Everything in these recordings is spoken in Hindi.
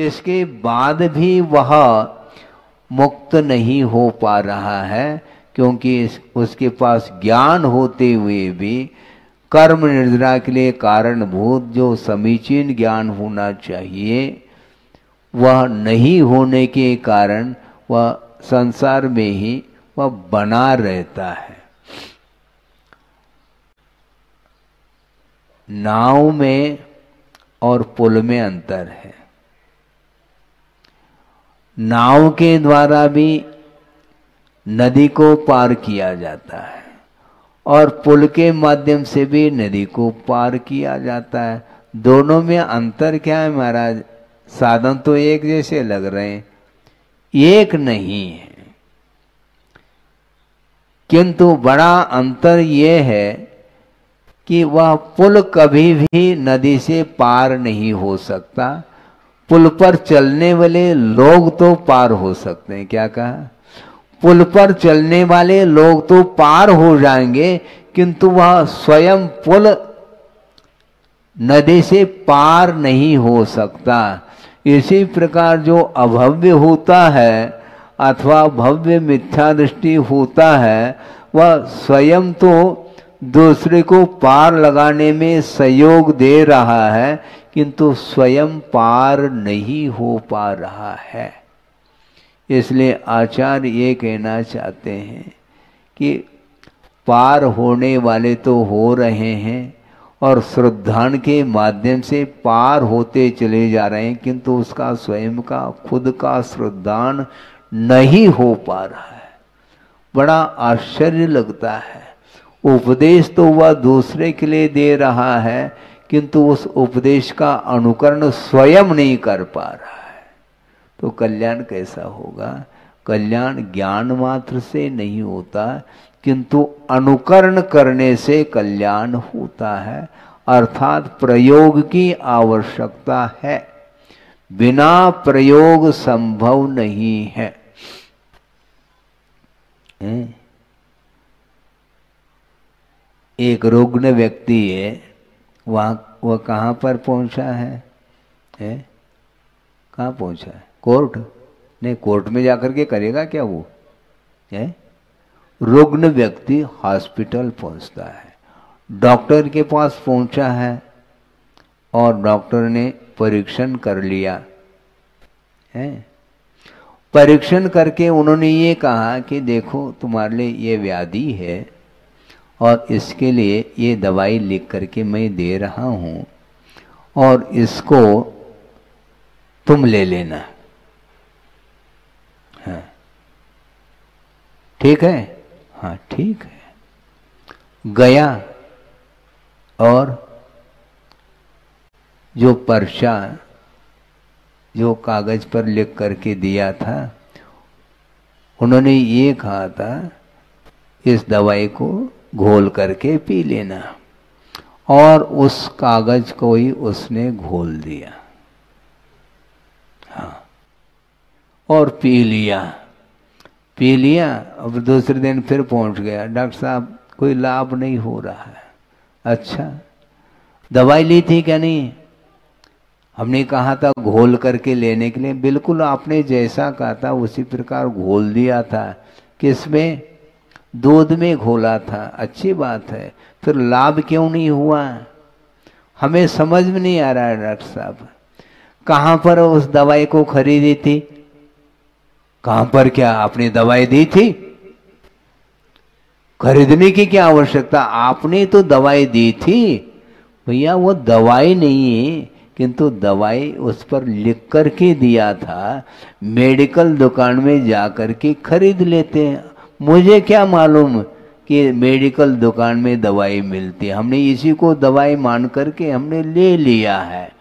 इसके बाद भी वह मुक्त नहीं हो पा रहा है, क्योंकि उसके पास ज्ञान होते हुए भी कर्म निर्जरा के लिए कारणभूत जो समीचीन ज्ञान होना चाहिए वह नहीं होने के कारण वह संसार में ही वह बना रहता है। नाव में और पुल में अंतर है। नाव के द्वारा भी नदी को पार किया जाता है और पुल के माध्यम से भी नदी को पार किया जाता है। दोनों में अंतर क्या है महाराज? साधन तो एक जैसे लग रहे हैं, एक नहीं है, किंतु बड़ा अंतर यह है कि वह पुल कभी भी नदी से पार नहीं हो सकता। पुल पर चलने वाले लोग तो पार हो सकते हैं। क्या कहा? पुल पर चलने वाले लोग तो पार हो जाएंगे, किंतु वह स्वयं पुल नदी से पार नहीं हो सकता। इसी प्रकार जो अभव्य होता है अथवा भव्य मिथ्या दृष्टि होता है वह स्वयं तो दूसरे को पार लगाने में सहयोग दे रहा है, किंतु स्वयं पार नहीं हो पा रहा है। इसलिए आचार्य ये कहना चाहते हैं कि पार होने वाले तो हो रहे हैं और श्रद्धान के माध्यम से पार होते चले जा रहे हैं, किंतु उसका स्वयं का खुद का श्रद्धान नहीं हो पा रहा है। बड़ा आश्चर्य लगता है। उपदेश तो वह दूसरे के लिए दे रहा है, किंतु उस उपदेश का अनुकरण स्वयं नहीं कर पा रहा है। तो कल्याण कैसा होगा? कल्याण ज्ञान मात्र से नहीं होता, किंतु अनुकरण करने से कल्याण होता है। अर्थात प्रयोग की आवश्यकता है, बिना प्रयोग संभव नहीं है। एक रुग्ण व्यक्ति है, वह कहाँ पर पहुंचा है? कहाँ पहुंचा है? कोर्ट? नहीं, कोर्ट में जाकर के करेगा क्या वो? रुग्ण व्यक्ति हॉस्पिटल पहुंचता है, डॉक्टर के पास पहुंचा है और डॉक्टर ने परीक्षण कर लिया है। परीक्षण करके उन्होंने ये कहा कि देखो तुम्हारे लिए ये व्याधि है और इसके लिए ये दवाई लिख करके मैं दे रहा हूँ और इसको तुम ले लेना। हाँ ठीक है? हाँ ठीक है। गया और जो पर्चा जो कागज पर लिख करके दिया था, उन्होंने ये कहा था इस दवाई को घोल करके पी लेना, और उस कागज को ही उसने घोल दिया। हाँ, और पी लिया। अब दूसरे दिन फिर पहुंच गया, डॉक्टर साहब कोई लाभ नहीं हो रहा है। अच्छा, दवाई ली थी क्या? नहीं, हमने कहा था घोल करके लेने के लिए। बिल्कुल आपने जैसा कहा था उसी प्रकार घोल दिया था। किसमें? दूध में घोला था। अच्छी बात है, फिर लाभ क्यों नहीं हुआ? हमें समझ में नहीं आ रहा है डॉक्टर साहब। कहाँ पर उस दवाई को खरीदी थी? कहाँ पर? क्या आपने दवाई दी थी? खरीदने की क्या आवश्यकता? आपने तो दवाई दी थी। भैया वो दवाई नहीं है, किंतु दवाई उस पर लिख करके दिया था। मेडिकल दुकान में जाकर के खरीद लेते हैं। मुझे क्या मालूम कि मेडिकल दुकान में दवाई मिलती है। हमने इसी को दवाई मान करके हमने ले लिया है।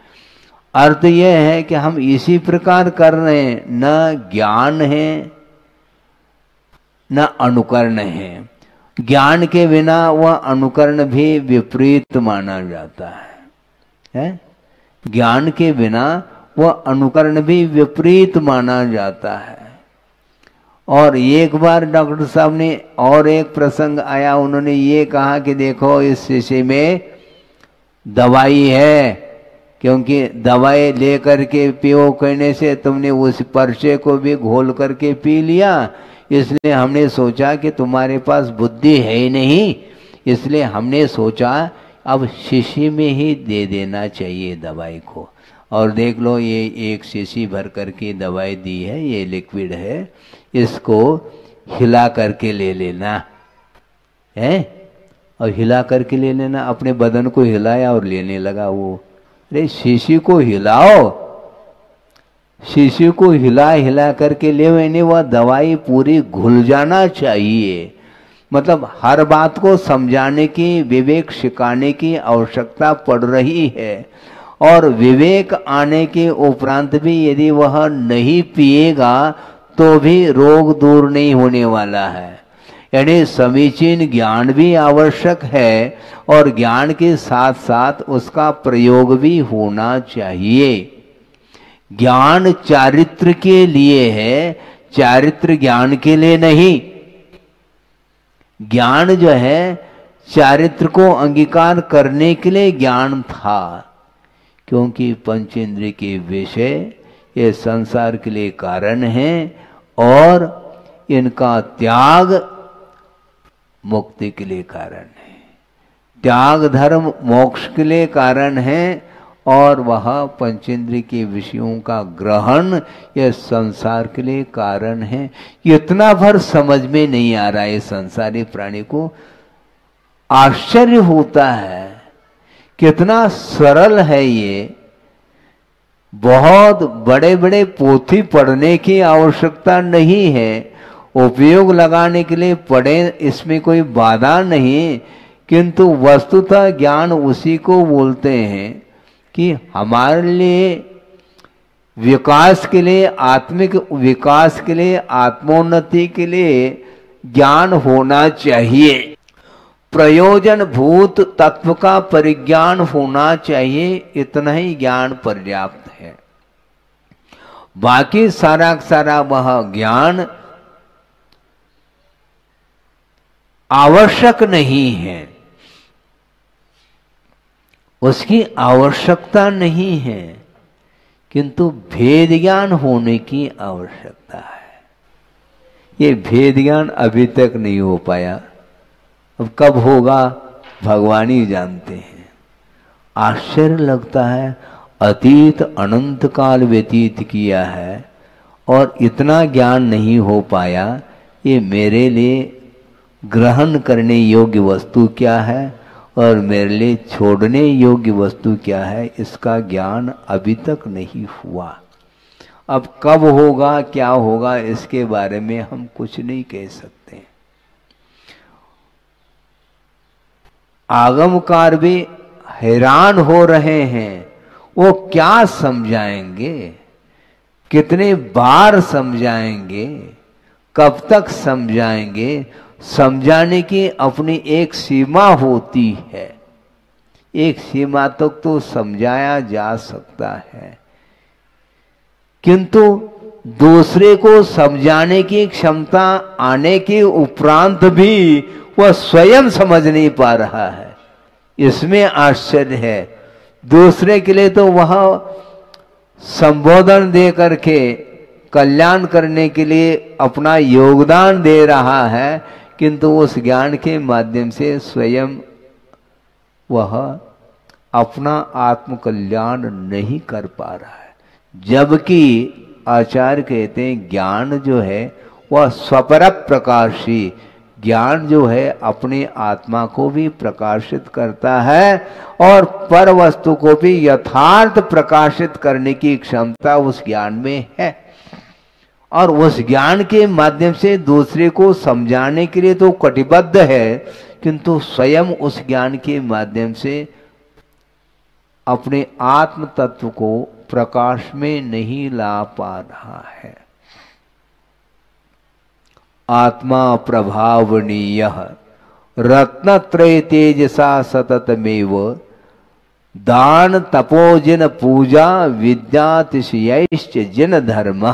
अर्थ यह है कि हम इसी प्रकार कर रहे हैं, न ज्ञान है न अनुकरण है। ज्ञान के बिना वह अनुकरण भी विपरीत माना जाता है? ज्ञान के बिना वह अनुकरण भी विपरीत माना जाता है। और एक बार डॉक्टर साहब ने और एक प्रसंग आया, उन्होंने ये कहा कि देखो इस शीशे में दवाई है, क्योंकि दवाई ले करके पियो कहने से तुमने उस पर्चे को भी घोल करके पी लिया, इसलिए हमने सोचा कि तुम्हारे पास बुद्धि है ही नहीं, इसलिए हमने सोचा अब शीशी में ही दे देना चाहिए दवाई को। और देख लो ये एक शीशी भर करके दवाई दी है, ये लिक्विड है, इसको हिला करके ले लेना है। और हिला करके ले लेना, अपने बदन को हिलाया और लेने लगा वो। अरे शीशी को हिलाओ, शीशी को हिला हिला करके ले, मैंने वह दवाई पूरी घुल जाना चाहिए। मतलब हर बात को समझाने की, विवेक सिखाने की आवश्यकता पड़ रही है। और विवेक आने के उपरांत भी यदि वह नहीं पिएगा तो भी रोग दूर नहीं होने वाला है। यानी समीचीन ज्ञान भी आवश्यक है और ज्ञान के साथ साथ उसका प्रयोग भी होना चाहिए। ज्ञान चारित्र के लिए है, चारित्र ज्ञान के लिए नहीं। ज्ञान जो है चारित्र को अंगीकार करने के लिए ज्ञान था, क्योंकि पंचेंद्रिय के विषय ये संसार के लिए कारण हैं और इनका त्याग मुक्ति के लिए कारण है। त्याग धर्म मोक्ष के लिए कारण है और वह पंचेंद्रिय के विषयों का ग्रहण यह संसार के लिए कारण है। इतना भर समझ में नहीं आ रहा है संसारी प्राणी को। आश्चर्य होता है कितना सरल है ये। बहुत बड़े बड़े पोथी पढ़ने की आवश्यकता नहीं है, उपयोग लगाने के लिए पढ़े, इसमें कोई बाधा नहीं, किंतु वस्तुतः ज्ञान उसी को बोलते हैं कि हमारे लिए विकास के लिए, आत्मिक विकास के लिए, आत्मोन्नति के लिए ज्ञान होना चाहिए। प्रयोजन भूत तत्व का परिज्ञान होना चाहिए, इतना ही ज्ञान पर्याप्त है। बाकी सारा सारा वह ज्ञान आवश्यक नहीं है, उसकी आवश्यकता नहीं है, किंतु भेद ज्ञान होने की आवश्यकता है। ये भेद ज्ञान अभी तक नहीं हो पाया, अब कब होगा भगवान ही जानते हैं। आश्चर्य लगता है, अतीत अनंत काल व्यतीत किया है और इतना ज्ञान नहीं हो पाया। ये मेरे लिए ग्रहण करने योग्य वस्तु क्या है और मेरे लिए छोड़ने योग्य वस्तु क्या है, इसका ज्ञान अभी तक नहीं हुआ। अब कब होगा, क्या होगा, इसके बारे में हम कुछ नहीं कह सकते। आगमकार भी हैरान हो रहे हैं, वो क्या समझाएंगे, कितने बार समझाएंगे, कब तक समझाएंगे। समझाने की अपनी एक सीमा होती है, एक सीमा तक तो समझाया जा सकता है, किंतु दूसरे को समझाने की क्षमता आने के उपरांत भी वह स्वयं समझ नहीं पा रहा है, इसमें आश्चर्य है। दूसरे के लिए तो वह संबोधन दे करके कल्याण करने के लिए अपना योगदान दे रहा है, किंतु उस ज्ञान के माध्यम से स्वयं वह अपना आत्म कल्याण नहीं कर पा रहा है। जबकि आचार्य कहते हैं ज्ञान जो है वह स्वपर प्रकाशी, ज्ञान जो है अपने आत्मा को भी प्रकाशित करता है और पर वस्तु को भी यथार्थ प्रकाशित करने की क्षमता उस ज्ञान में है। और उस ज्ञान के माध्यम से दूसरे को समझाने के लिए तो कटिबद्ध है, किंतु स्वयं उस ज्ञान के माध्यम से अपने आत्म तत्व को प्रकाश में नहीं ला पा रहा है। आत्मा प्रभावनीय रत्नत्रय तेजसा सततमेव दान तपोजिन पूजा विद्यातिशयश्च जिन धर्म।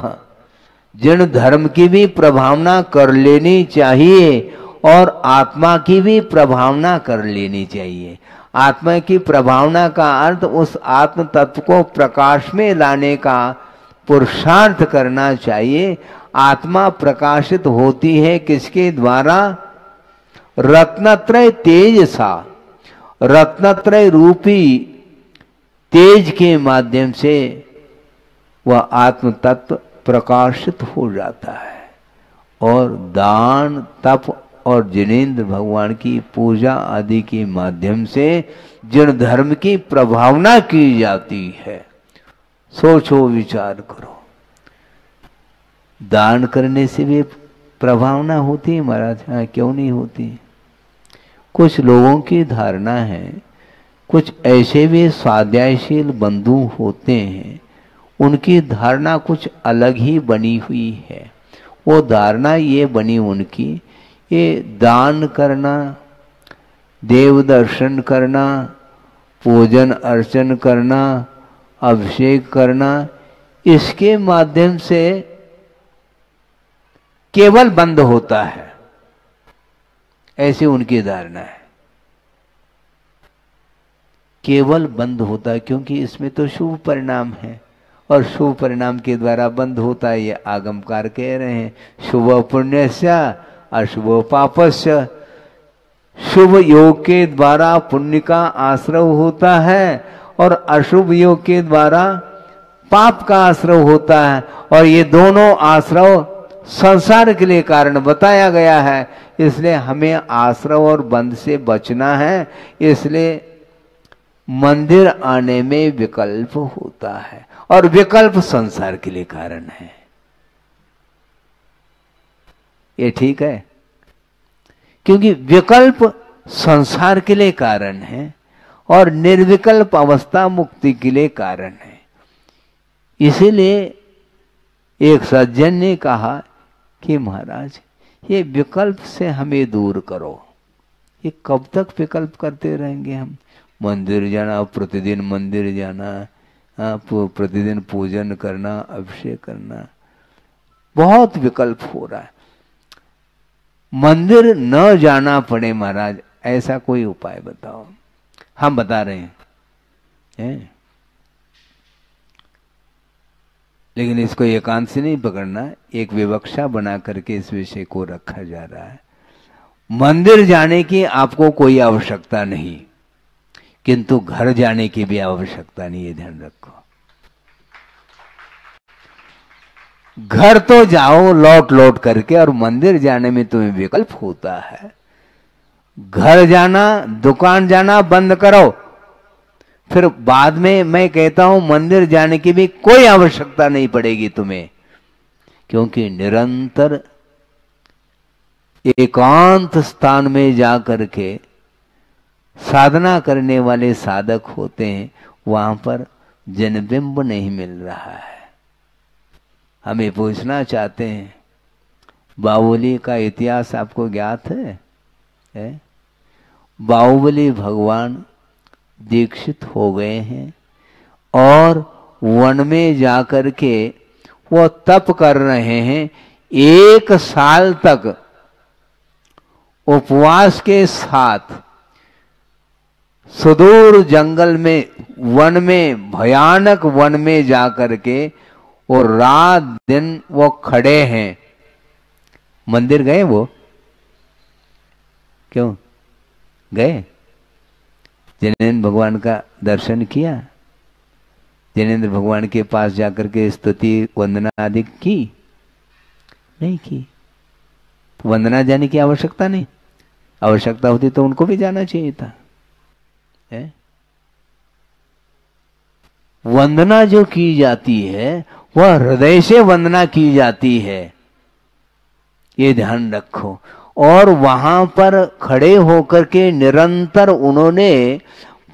जिन धर्म की भी प्रभावना कर लेनी चाहिए और आत्मा की भी प्रभावना कर लेनी चाहिए। आत्मा की प्रभावना का अर्थ उस आत्म तत्व को प्रकाश में लाने का पुरुषार्थ करना चाहिए। आत्मा प्रकाशित होती है किसके द्वारा? रत्नत्रय तेज सा, रत्नत्रय रूपी तेज के माध्यम से वह आत्म तत्व प्रकाशित हो जाता है। और दान, तप और जिनेंद्र भगवान की पूजा आदि के माध्यम से जिन धर्म की प्रभावना की जाती है, सोचो विचार करो। दान करने से भी प्रभावना होती है महाराज? हाँ, क्यों नहीं होती? कुछ लोगों की धारणा है, कुछ ऐसे भी स्वाध्यायशील बंधु होते हैं, उनकी धारणा कुछ अलग ही बनी हुई है। वो धारणा ये बनी उनकी, ये दान करना, देव दर्शन करना, पूजन अर्चन करना, अभिषेक करना, इसके माध्यम से केवल बंद होता है, ऐसी उनकी धारणा है। केवल बंद होता है क्योंकि इसमें तो शुभ परिणाम है, और शुभ परिणाम के द्वारा बंद होता है, ये आगमकार कह रहे हैं। शुभ पुण्यस्य अशुभ पापस्य, शुभ योग के द्वारा पुण्य का आश्रय होता है और अशुभ योग के द्वारा पाप का आश्रय होता है। और ये दोनों आश्रय संसार के लिए कारण बताया गया है, इसलिए हमें आश्रय और बंध से बचना है। इसलिए मंदिर आने में विकल्प होता है, और विकल्प संसार के लिए कारण है। ये ठीक है, क्योंकि विकल्प संसार के लिए कारण है और निर्विकल्प अवस्था मुक्ति के लिए कारण है। इसीलिए एक सज्जन ने कहा कि महाराज, ये विकल्प से हमें दूर करो। ये कब तक विकल्प करते रहेंगे हम? मंदिर जाना, प्रतिदिन मंदिर जाना, प्रतिदिन पूजन करना, अभिषेक करना, बहुत विकल्प हो रहा है। मंदिर न जाना पड़े महाराज, ऐसा कोई उपाय बताओ। हम बता रहे हैं, लेकिन इसको एकांत से नहीं पकड़ना, एक विवक्षा बना करके इस विषय को रखा जा रहा है। मंदिर जाने की आपको कोई आवश्यकता नहीं, किंतु घर जाने की भी आवश्यकता नहीं, ये ध्यान रखो। घर तो जाओ लौट लौट करके, और मंदिर जाने में तुम्हें विकल्प होता है। घर जाना, दुकान जाना बंद करो, फिर बाद में मैं कहता हूं मंदिर जाने की भी कोई आवश्यकता नहीं पड़ेगी तुम्हें, क्योंकि निरंतर एकांत स्थान में जाकर के साधना करने वाले साधक होते हैं, वहां पर जनबिंब नहीं मिल रहा है। हमें पूछना चाहते हैं, बाहुबली का इतिहास आपको ज्ञात है? बाहुबली भगवान दीक्षित हो गए हैं और वन में जाकर के वो तप कर रहे हैं। 1 साल तक उपवास के साथ सुदूर जंगल में, वन में, भयानक वन में जाकर के वो रात दिन वो खड़े हैं। मंदिर गए वो? क्यों गए? जिनेंद्र भगवान का दर्शन किया? जिनेंद्र भगवान के पास जाकर के स्तुति वंदना आदि की? नहीं की। वंदना जाने की आवश्यकता नहीं, आवश्यकता होती तो उनको भी जाना चाहिए था। वंदना जो की जाती है वह हृदय से वंदना की जाती है, ये ध्यान रखो। और वहां पर खड़े होकर के निरंतर उन्होंने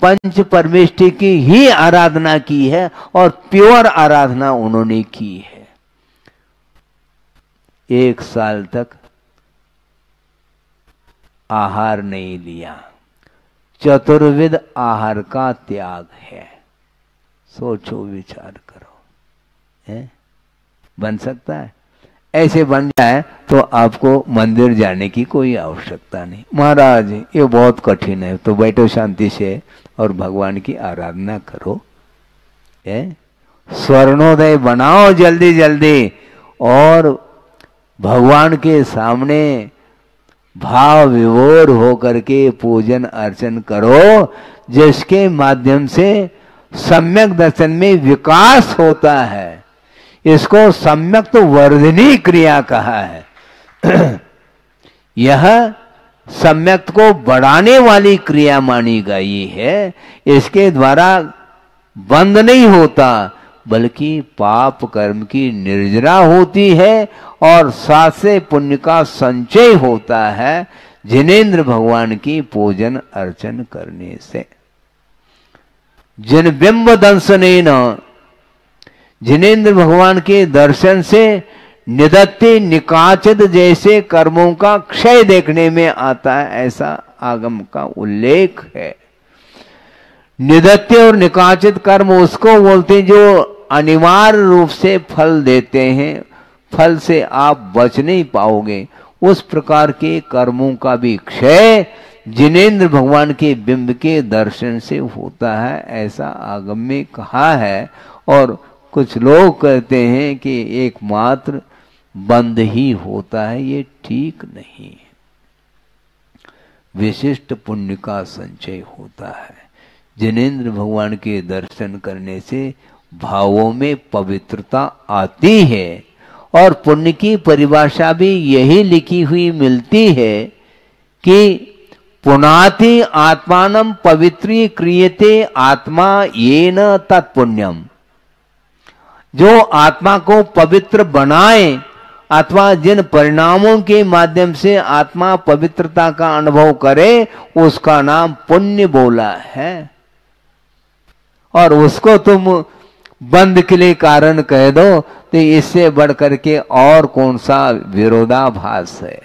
पंच परमेष्टि की ही आराधना की है, और प्योर आराधना उन्होंने की है। 1 साल तक आहार नहीं लिया, चतुर्विध आहार का त्याग है। सोचो विचार करो, बन सकता है? ऐसे बन जाए तो आपको मंदिर जाने की कोई आवश्यकता नहीं। महाराज ये बहुत कठिन है, तो बैठो शांति से और भगवान की आराधना करो। स्वर्णोदय बनाओ जल्दी जल्दी और भगवान के सामने भाव विभोर होकर के पूजन अर्चन करो, जिसके माध्यम से सम्यक दर्शन में विकास होता है। इसको सम्यक तो वर्धनी क्रिया कहा है। यह सम्यक को बढ़ाने वाली क्रिया मानी गई है। इसके द्वारा बंद नहीं होता, बल्कि पाप कर्म की निर्जरा होती है और साथ से पुण्य का संचय होता है जिनेंद्र भगवान की पूजन अर्चन करने से। जिन बिंब दंशनेन, जिनेंद्र भगवान के दर्शन से निदत्ते निकाचित जैसे कर्मों का क्षय देखने में आता है, ऐसा आगम का उल्लेख है। निदत्ते और निकाचित कर्म उसको बोलते हैं जो अनिवार्य रूप से फल देते हैं, फल से आप बच नहीं पाओगे। उस प्रकार के कर्मों का भी क्षय जिनेंद्र भगवान के बिंब के दर्शन से होता है, ऐसा आगम में कहा है। और कुछ लोग कहते हैं कि एकमात्र बंद ही होता है, ये ठीक नहीं है। विशिष्ट पुण्य का संचय होता है। जिनेंद्र भगवान के दर्शन करने से भावों में पवित्रता आती है और पुण्य की परिभाषा भी यही लिखी हुई मिलती है कि पुनाति आत्मानं पवित्री क्रियते आत्मा येन तत्पुण्यम। जो आत्मा को पवित्र बनाए अथवा जिन परिणामों के माध्यम से आत्मा पवित्रता का अनुभव करे, उसका नाम पुण्य बोला है। और उसको तुम बंद के लिए कारण कह दो तो इससे बढ़ करके और कौन सा विरोधाभास है।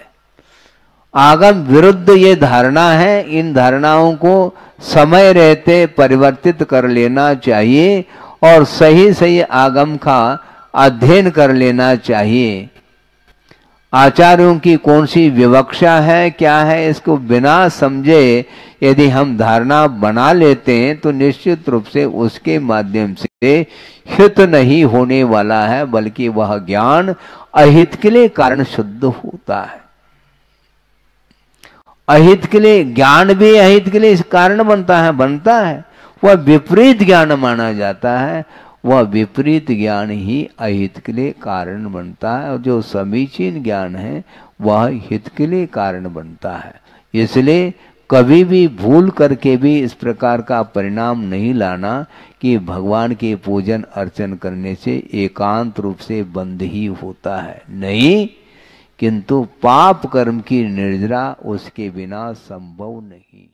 आगम विरुद्ध ये धारणा है। इन धारणाओं को समय रहते परिवर्तित कर लेना चाहिए और सही सही आगम का अध्ययन कर लेना चाहिए। आचार्यों की कौन सी विवक्षा है, क्या है, इसको बिना समझे यदि हम धारणा बना लेते हैं तो निश्चित रूप से उसके माध्यम से हित नहीं होने वाला है, बल्कि वह ज्ञान अहित के लिए कारण शुद्ध होता है। अहित के लिए ज्ञान भी अहित के लिए कारण बनता है। वह विपरीत ज्ञान माना जाता है। वह विपरीत ज्ञान ही अहित के लिए कारण बनता है और जो समीचीन ज्ञान है वह हित के लिए कारण बनता है। इसलिए कभी भी भूल करके भी इस प्रकार का परिणाम नहीं लाना कि भगवान के पूजन अर्चन करने से एकांत रूप से बंद ही होता है। नहीं, किंतु पाप कर्म की निर्जरा उसके बिना संभव नहीं।